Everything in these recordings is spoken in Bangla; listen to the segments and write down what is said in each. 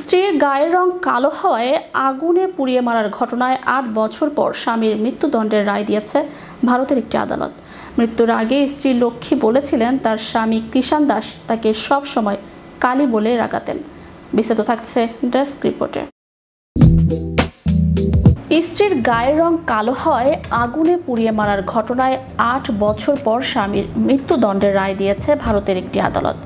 স্ত্রীর গায়ের রং কালো হওয়ায় আগুনে পুড়িয়ে মারার ঘটনায় ৮ বছর পর স্বামীর মৃত্যুদণ্ডের রায় দিয়েছে ভারতের একটি আদালত। মৃত্যুর আগে স্ত্রী লক্ষ্মী বলেছিলেন তার স্বামী কৃষাণ দাস তাকে সব সময় কালী বলে রাগাতেন। বিস্তারিত থাকছে ডেস্ক রিপোর্টে। স্ত্রীর গায়ের রং কালো হওয়ায় আগুনে পুড়িয়ে মারার ঘটনায় ৮ বছর পর স্বামীর মৃত্যুদণ্ডের রায় দিয়েছে ভারতের একটি আদালত।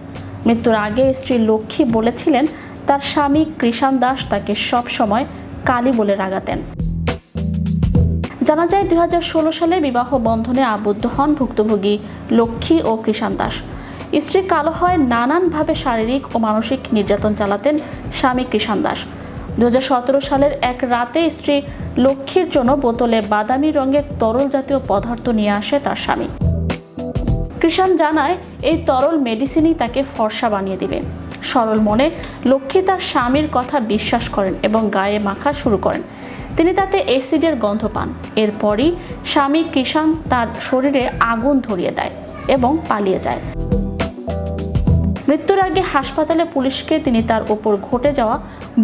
মৃত্যুর আগে স্ত্রী লক্ষ্মী বলেছিলেন তার স্বামী কৃষাণ দাস তাকে সব সময় কালী বলে রাগাতেন। জানা যায় 2016 সালে বিবাহ বন্ধনে আবদ্ধ হন ভুক্তভোগী লক্ষ্মী ও কৃষাণ দাস। স্ত্রী কালো হওয়ায় নানানভাবে শারীরিক ও মানসিক নির্যাতন চালাতেন স্বামী কৃষাণ দাস। 2017 সালের এক রাতে স্ত্রী লক্ষ্মীর জন্য বোতলে বাদামি রঙের তরল জাতীয় পদার্থ নিয়ে আসে তার স্বামী। কৃষাণ জানায় এই তরল মেডিসিনই তাকে ফর্সা বানিয়ে দিবে। সরল মনে লক্ষ্মী তার স্বামীর কথা বিশ্বাস করেন এবং গায়ে মাখা শুরু করেন। তিনি তাতে অ্যাসিডের গন্ধ পান। এরপরই স্বামী কৃষাণ তার শরীরে আগুন ধরিয়ে দেয় এবং পালিয়ে যায়। মৃত্যুর আগে হাসপাতালে পুলিশকে তিনি তার ওপর ঘটে যাওয়া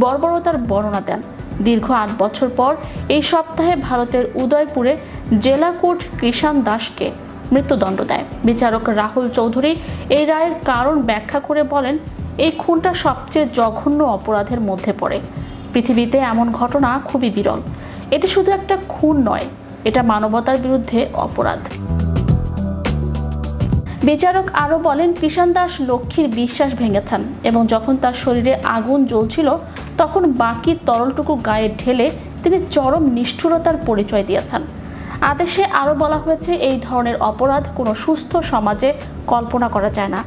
বর্বরতার বর্ণনা দেন। দীর্ঘ ৮ বছর পর এই সপ্তাহে ভারতের উদয়পুরে জেলা কোর্ট কৃষাণ দাসকে মৃত্যুদণ্ড দেয়। বিচারক রাহুল চৌধুরী এই রায়ের কারণ ব্যাখ্যা করে বলেন, এই খুনটা সবচেয়ে জঘন্য অপরাধের মধ্যে পড়ে। পৃথিবীতে এমন ঘটনা খুবই বিরল। এটি শুধু একটা খুন নয়, এটা মানবতার বিরুদ্ধে অপরাধ। বিচারক আরও বলেন, কৃষাণ দাস লক্ষ্মীর বিশ্বাস ভেঙেছেন এবং যখন তার শরীরে আগুন জ্বলছিল তখন বাকি তরলটুকু গায়ে ঢেলে তিনি চরম নিষ্ঠুরতার পরিচয় দিয়েছেন। আদেশে আরও বলা হয়েছে, এই ধরনের অপরাধ কোনো সুস্থ সমাজে কল্পনা করা যায় না।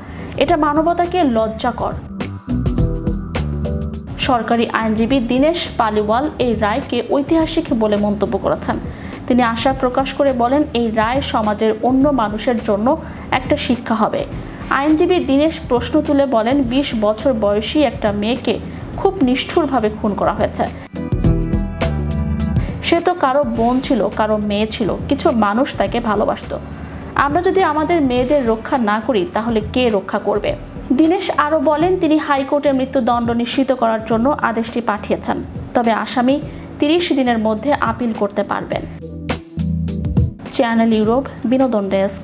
এটা মানবতাকে লজ্জাকর। সরকারি আইনজীবী দীনেশ পালিওয়াল এই রায়কে ঐতিহাসিক বলে মন্তব্য করেছেন। তিনি আশা প্রকাশ করে বলেন, এই রায় সমাজের অন্য মানুষের জন্য একটা শিক্ষা হবে। আইনজীবী দীনেশ প্রশ্ন তুলে বলেন, 20 বছর বয়সী একটা মেয়েকে খুব নিষ্ঠুরভাবে খুন করা হয়েছে। সে তো কারো বোন ছিল, কারো মেয়ে ছিল, কিছু মানুষ তাকে ভালোবাসত। আমরা যদি আমাদের মেয়েদের রক্ষা না করি তাহলে কে রক্ষা করবে? দীনেশ আরও বলেন, তিনি হাইকোর্টে মৃত্যুদণ্ড নিশ্চিত করার জন্য আদেশটি পাঠিয়েছেন, তবে আসামি 30 দিনের মধ্যে আপিল করতে পারবেন। চ্যানেল ইউরোপ বিনোদন ডেস্ক।